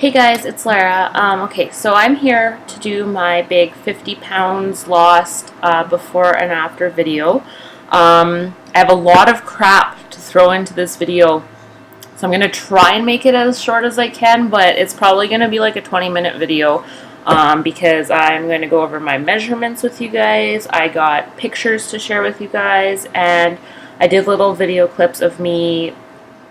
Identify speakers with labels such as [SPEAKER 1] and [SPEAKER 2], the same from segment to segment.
[SPEAKER 1] Hey guys, it's Lara. Okay, so I'm here to do my big 50 pounds lost before and after video. I have a lot of crap to throw into this video, so I'm going to try and make it as short as I can, but it's probably going to be like a 20-minute video because I'm going to go over my measurements with you guys. I got pictures to share with you guys, and I did little video clips of me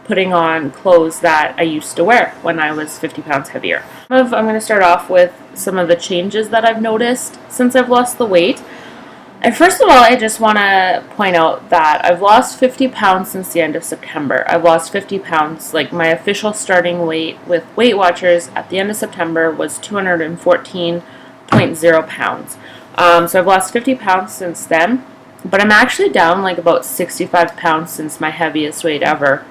[SPEAKER 1] putting on clothes that I used to wear when I was 50 pounds heavier. I'm going to start off with some of the changes that I've noticed since I've lost the weight. And first of all, I just want to point out that I've lost 50 pounds since the end of September. I've lost 50 pounds, like my official starting weight with Weight Watchers at the end of September was 214.0 pounds. So I've lost 50 pounds since then, but I'm actually down like about 65 pounds since my heaviest weight ever.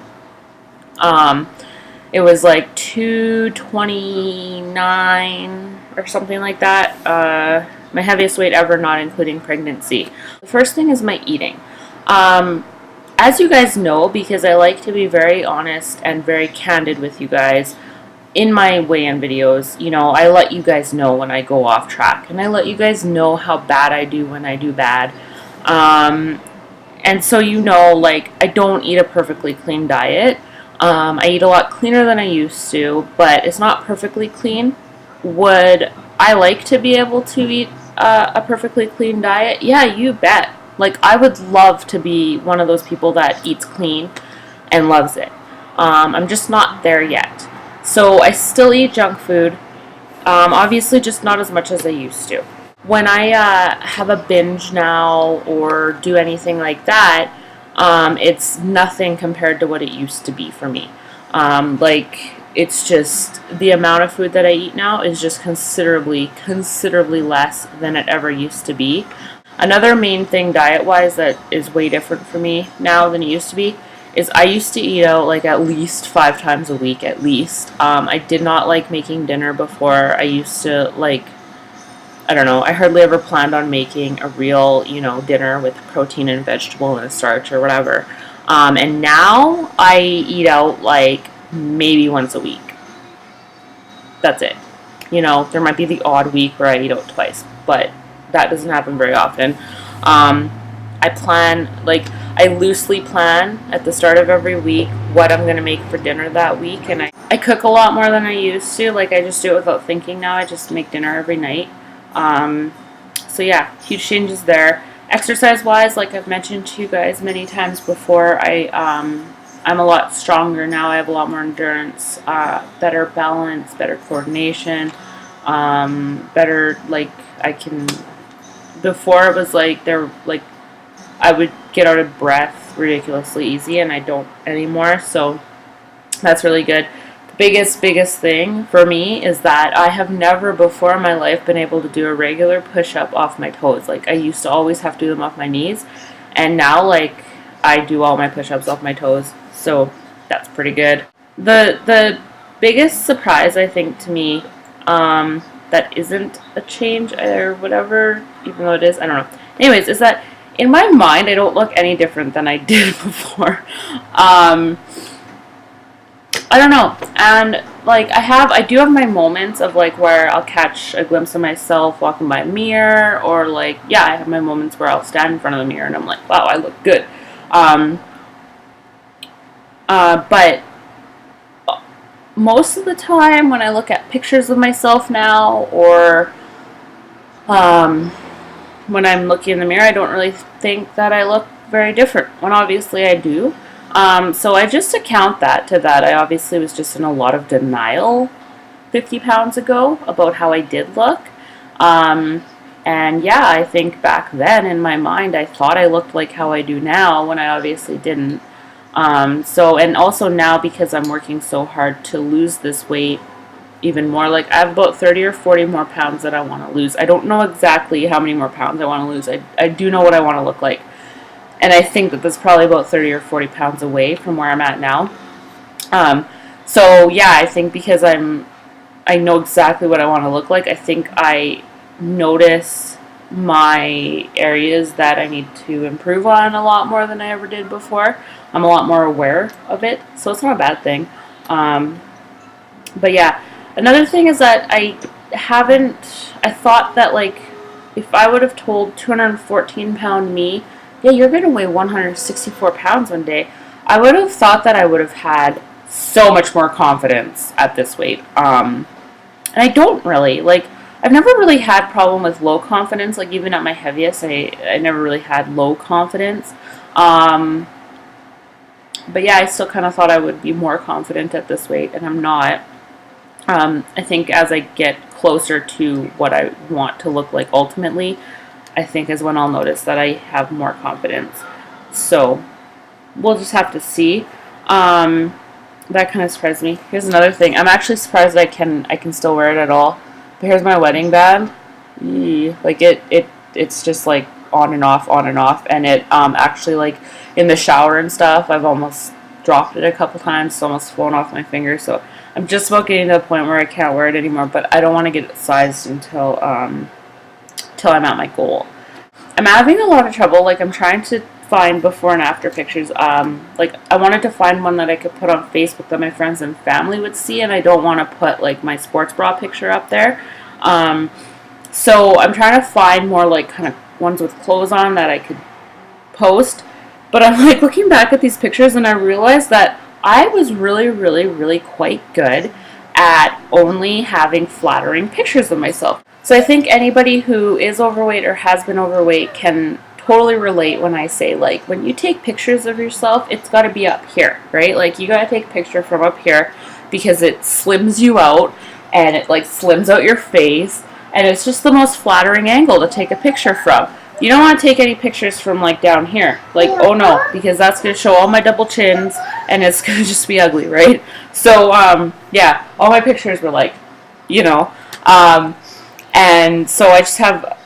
[SPEAKER 1] It was like 229 or something like that. My heaviest weight ever, not including pregnancy. The first thing is my eating. As you guys know, because I like to be very honest and very candid with you guys in my weigh-in videos, you know, I let you guys know when I go off track, and I let you guys know how bad I do when I do bad. And so, you know, like, I don't eat a perfectly clean diet. I eat a lot cleaner than I used to, but it's not perfectly clean. Would I like to be able to eat a perfectly clean diet? Yeah, you bet. Like, I would love to be one of those people that eats clean and loves it. I'm just not there yet. So I still eat junk food, obviously just not as much as I used to. When I have a binge now or do anything like that, it's nothing compared to what it used to be for me. Like, it's just the amount of food that I eat now is just considerably less than it ever used to be. Another main thing diet-wise that is way different for me now than it used to be is I used to eat out like at least 5 times a week at least. I did not like making dinner before. I used to like, I don't know, I hardly ever planned on making a real, you know, dinner with protein and vegetable and starch or whatever. And now I eat out like maybe once a week. That's it. You know, there might be the odd week where I eat out twice, but that doesn't happen very often. I plan, like, I loosely plan at the start of every week what I'm going to make for dinner that week, and I cook a lot more than I used to. Like, I just do it without thinking now. I just make dinner every night. So yeah, huge changes there. Exercise-wise, like I've mentioned to you guys many times before, I'm a lot stronger now. I have a lot more endurance, better balance, better coordination, better, like, I can, before it was like, I would get out of breath ridiculously easy, and I don't anymore, so that's really good. The biggest thing for me is that I have never before in my life been able to do a regular push-up off my toes. Like, I used to always have to do them off my knees, and now, like, I do all my push-ups off my toes, so that's pretty good. The biggest surprise, I think, to me, that isn't a change or whatever, even though it is, I don't know. Anyways, is that in my mind, I don't look any different than I did before. I don't know, and like I do have my moments of like where I'll catch a glimpse of myself walking by a mirror, or like, yeah, I have my moments where I'll stand in front of the mirror and I'm like, wow, I look good. But most of the time when I look at pictures of myself now, or when I'm looking in the mirror, I don't really think that I look very different, when obviously I do. So I just account that to that. I obviously was just in a lot of denial 50 pounds ago about how I did look. And yeah, I think back then in my mind, I thought I looked like how I do now when I obviously didn't. So, and also now because I'm working so hard to lose this weight even more, like I have about 30 or 40 more pounds that I want to lose. I don't know exactly how many more pounds I want to lose. I do know what I want to look like. And I think that that's probably about 30 or 40 pounds away from where I'm at now. So yeah, I think because I know exactly what I want to look like, I think I notice my areas that I need to improve on a lot more than I ever did before. I'm a lot more aware of it, so it's not a bad thing. But yeah, Another thing is that I thought that, like, if I would have told 214-pound me, yeah, you're going to weigh 164 pounds one day, I would have thought that I would have had so much more confidence at this weight. And I don't really. Like, I've never really had problem with low confidence. Like, even at my heaviest, I never really had low confidence. But yeah, I still kind of thought I would be more confident at this weight, and I'm not. I think as I get closer to what I want to look like ultimately, I think is when I'll notice that I have more confidence. So we'll just have to see. That kind of surprised me. Here's another thing. I'm actually surprised I can still wear it at all. But here's my wedding band. Like it's just like on and off, and it actually, like, in the shower and stuff, I've almost dropped it a couple times. It's almost flown off my finger. So I'm just about getting to the point where I can't wear it anymore. But I don't want to get it sized until I'm at my goal. I'm having a lot of trouble. Like, I'm trying to find before and after pictures. Like, I wanted to find one that I could put on Facebook that my friends and family would see, and I don't want to put, like, my sports bra picture up there. So I'm trying to find more, like, kind of ones with clothes on that I could post. But I'm, like, looking back at these pictures, and I realized that I was really, really, really quite good at only having flattering pictures of myself. So I think anybody who is overweight or has been overweight can totally relate when I say, like, when you take pictures of yourself, it's got to be up here, right? Like, you got to take a picture from up here because it slims you out, and it, like, slims out your face, and it's just the most flattering angle to take a picture from. You don't want to take any pictures from, like, down here. Like, oh no, because that's going to show all my double chins, and it's going to just be ugly, right? So, yeah, all my pictures were, like, you know, and so I just have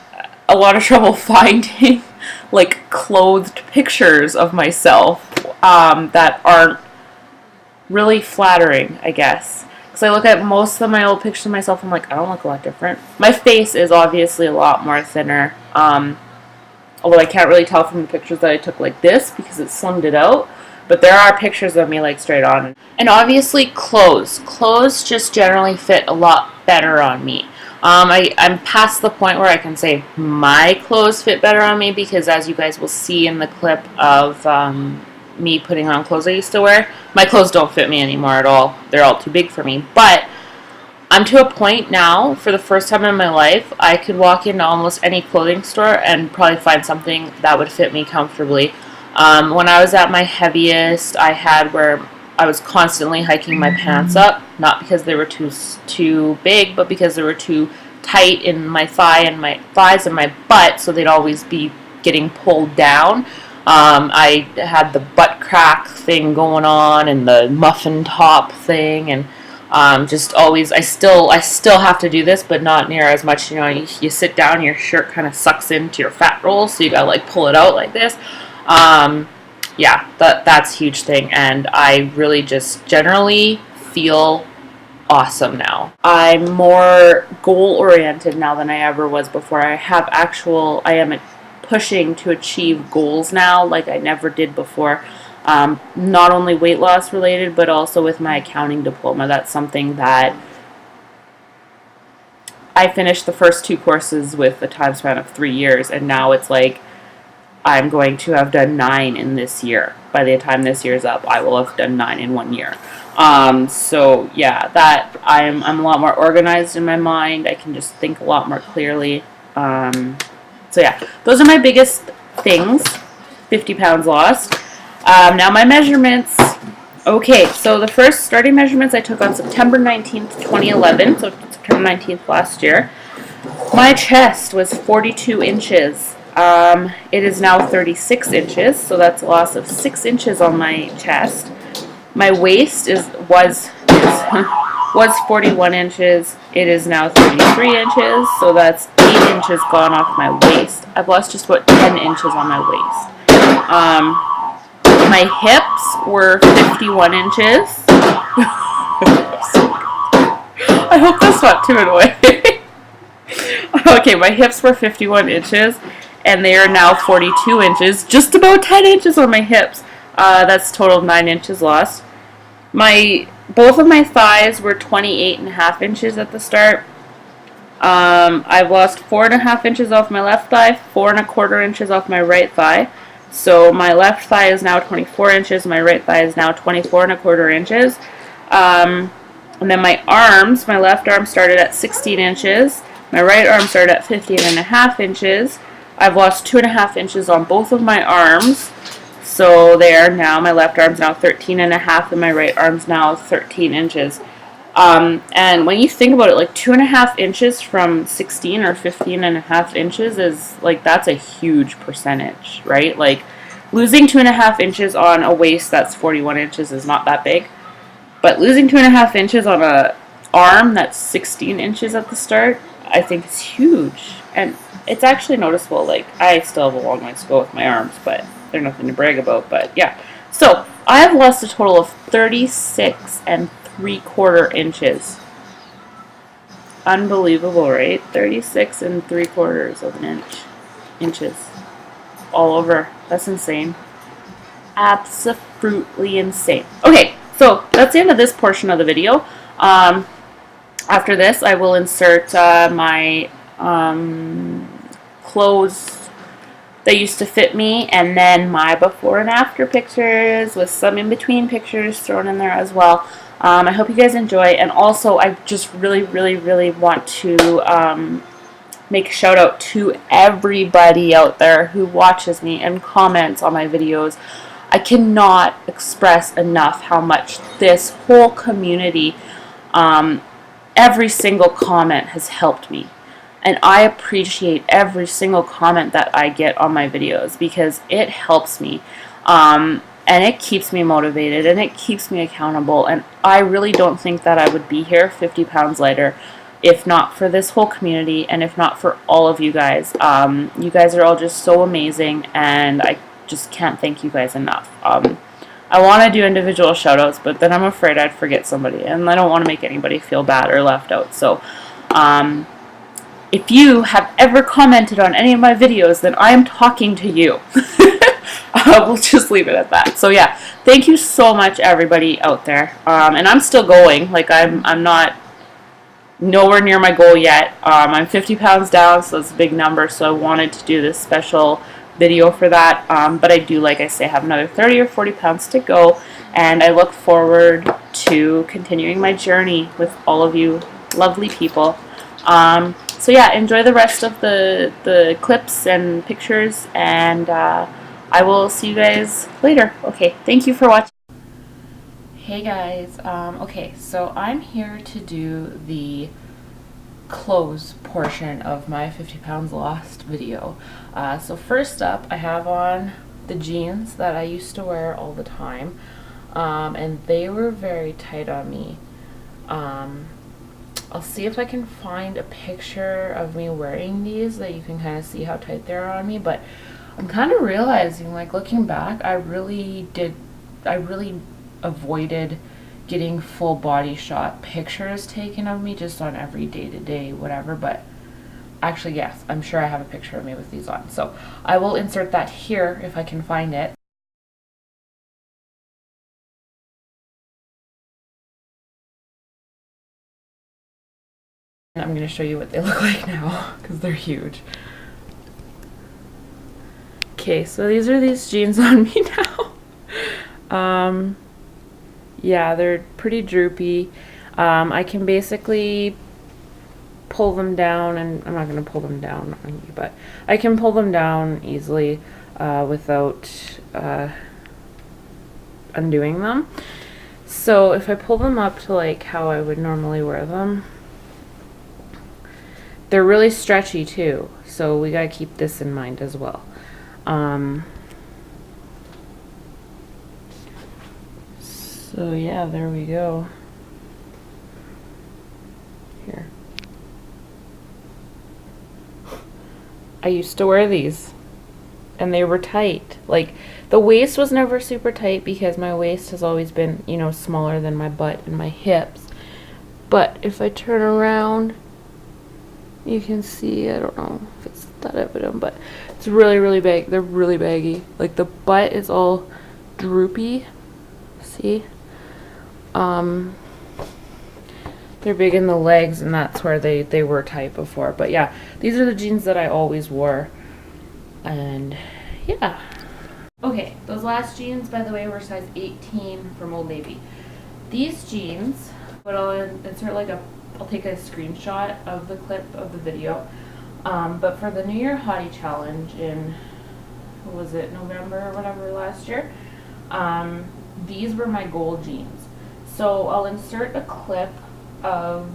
[SPEAKER 1] a lot of trouble finding, like, clothed pictures of myself that aren't really flattering, I guess. Because I look at most of my old pictures of myself, I'm like, I don't look a lot different. My face is obviously a lot more thinner, although I can't really tell from the pictures that I took like this because it slimmed it out. But there are pictures of me, like, straight on. And obviously clothes. Clothes just generally fit a lot better on me. I'm past the point where I can say my clothes fit better on me because, as you guys will see in the clip of me putting on clothes I used to wear, my clothes don't fit me anymore at all. They're all too big for me. But I'm to a point now, for the first time in my life, I could walk into almost any clothing store and probably find something that would fit me comfortably. When I was at my heaviest, I had where I was constantly hiking my pants up, not because they were too big, but because they were too tight in my thighs and my butt, so they'd always be getting pulled down. I had the butt crack thing going on and the muffin top thing, and just always, I still have to do this, but not near as much. You know, you sit down, your shirt kind of sucks into your fat roll, so you gotta, like, pull it out like this. Yeah, that's a huge thing, and I really just generally feel awesome now. I'm more goal-oriented now than I ever was before. I am pushing to achieve goals now like I never did before. Not only weight loss related, but also with my accounting diploma. That's something that I finished the first 2 courses with a time span of 3 years, and now it's like I'm going to have done 9 in this year. By the time this year's up, I will have done 9 in 1 year. So yeah, that I'm a lot more organized in my mind. I can just think a lot more clearly. So yeah, those are my biggest things. 50 pounds lost. Now my measurements. Okay, so the first starting measurements I took on September 19th, 2011, so September 19th last year. My chest was 42 inches. It is now 36 inches, so that's a loss of 6 inches on my chest. My waist was 41 inches. It is now 33 inches, so that's 8 inches gone off my waist. I've lost just about 10 inches on my waist. My hips were 51 inches. I hope that's not too annoying. Okay, my hips were 51 inches, and they are now 42 inches. Just about 10 inches on my hips. That's a total of 9 inches lost. My both of my thighs were 28.5 inches at the start. I've lost 4.5 inches off my left thigh, 4.25 inches off my right thigh. So my left thigh is now 24 inches, my right thigh is now 24.25 inches. And then my arms, my left arm started at 16 inches, my right arm started at 15.5 inches. I've lost 2.5 inches on both of my arms. So there now, my left arm's now 13.5 and my right arm's now 13 inches. And when you think about it, like 2.5 inches from 16 or 15.5 inches is like, that's a huge percentage, right? Like losing 2.5 inches on a waist that's 41 inches is not that big. But losing 2.5 inches on a arm that's 16 inches at the start, I think is huge. And it's actually noticeable. Like, I still have a long ways to go with my arms, but they're nothing to brag about. But yeah. So I have lost a total of 36.75 inches. Unbelievable, right? 36.75 inches all over. That's insane. Absolutely insane. Okay, so that's the end of this portion of the video. After this, I will insert my clothes that used to fit me, and then my before and after pictures with some in-between pictures thrown in there as well. I hope you guys enjoy, and also I just really want to make a shout out to everybody out there who watches me and comments on my videos. I cannot express enough how much this whole community, every single comment has helped me. And I appreciate every single comment that I get on my videos because it helps me. And it keeps me motivated and it keeps me accountable. And I really don't think that I would be here 50 pounds lighter if not for this whole community and if not for all of you guys. You guys are all just so amazing, and I just can't thank you guys enough. I want to do individual shout outs, but then I'm afraid I'd forget somebody, and I don't want to make anybody feel bad or left out. So if you have ever commented on any of my videos, then I am talking to you. We'll just leave it at that. So yeah, thank you so much everybody out there. And I'm still going. Like I'm not nowhere near my goal yet. I'm 50 pounds down, so it's a big number, so I wanted to do this special video for that. But I do, like I say, have another 30 or 40 pounds to go, and I look forward to continuing my journey with all of you lovely people. So yeah, enjoy the rest of the clips and pictures, and I will see you guys later. Okay, thank you for watching. Hey guys, okay, so I'm here to do the clothes portion of my 50 pounds lost video. So first up, I have on the jeans that I used to wear all the time, and they were very tight on me. I'll see if I can find a picture of me wearing these that you can kind of see how tight they are on me, but I'm kind of realizing, like, looking back, I really avoided getting full body shot pictures taken of me just on every day-to-day whatever. But actually, yes, I'm sure I have a picture of me with these on, so I will insert that here if I can find it. I'm going to show you what they look like now because they're huge. Okay, so these are these jeans on me now. Yeah, they're pretty droopy. I can basically pull them down, and I'm not going to pull them down on you, but I can pull them down easily without undoing them. So if I pull them up to like how I would normally wear them, they're really stretchy too, so we gotta keep this in mind as well. So yeah, there we go. Here. I used to wear these, and they were tight. Like, the waist was never super tight because my waist has always been, you know, smaller than my butt and my hips. But if I turn around, you can see, I don't know if it's that evident, but it's really big. They're really baggy. Like, the butt is all droopy. See? They're big in the legs, and that's where they were tight before. But yeah, these are the jeans that I always wore. And yeah. Okay, those last jeans, by the way, were size 18 from Old Navy. These jeans, but I'll take a screenshot of the clip of the video. But for the New Year Hottie Challenge in, what was it, November or whatever last year, these were my goal jeans. So I'll insert a clip of,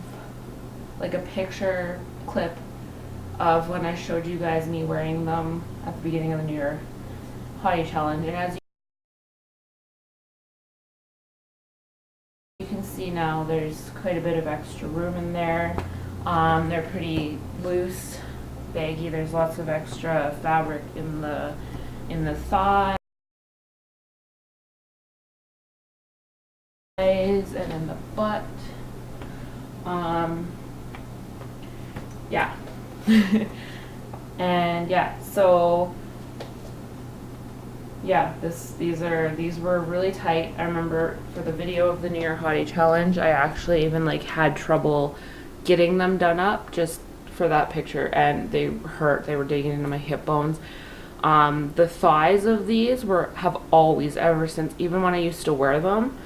[SPEAKER 1] like a picture clip of when I showed you guys me wearing them at the beginning of the New Year Hottie Challenge. And as you can see now, there's quite a bit of extra room in there. They're pretty loose, baggy. There's lots of extra fabric in the thigh and in the butt. Yeah. And yeah, so yeah, these were really tight. I remember for the video of the New Year Hottie Challenge, I actually even like had trouble getting them done up just for that picture, and they hurt. They were digging into my hip bones. The thighs of these have always, ever since, even when I used to wear them,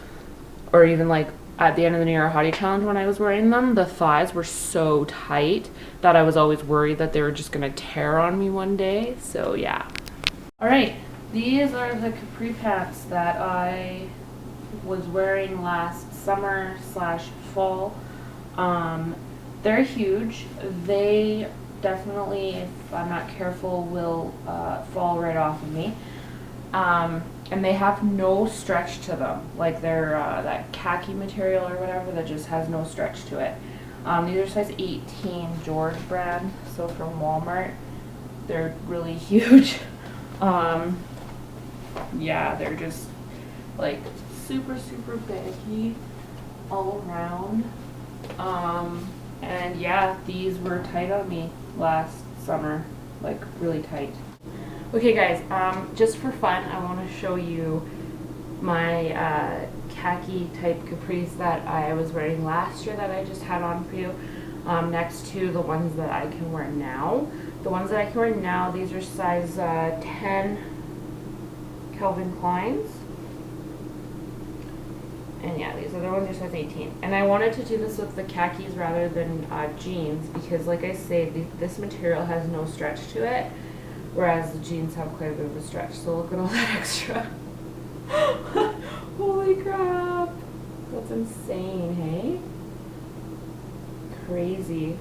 [SPEAKER 1] or even like at the end of the New Year Hottie Challenge when I was wearing them, the thighs were so tight that I was always worried that they were just gonna tear on me one day. So yeah. All right, these are the capri pants that I was wearing last summer / fall. They're huge. They definitely, if I'm not careful, will fall right off of me. And they have no stretch to them. Like they're that khaki material or whatever that just has no stretch to it. These are size 18 George brand, so from Walmart. They're really huge. Yeah, they're just like super baggy all around. And yeah, these were tight on me last summer, like really tight. Okay guys, just for fun, I want to show you my khaki type capris that I was wearing last year that I just had on for you, next to the ones that I can wear now. The ones that I can wear now, these are size 10 Calvin Kleins. And yeah, these other ones are size 18. And I wanted to do this with the khakis rather than jeans because, like I say, this material has no stretch to it, whereas the jeans have quite a bit of a stretch. So look at all that extra. Holy crap. That's insane, hey? Crazy.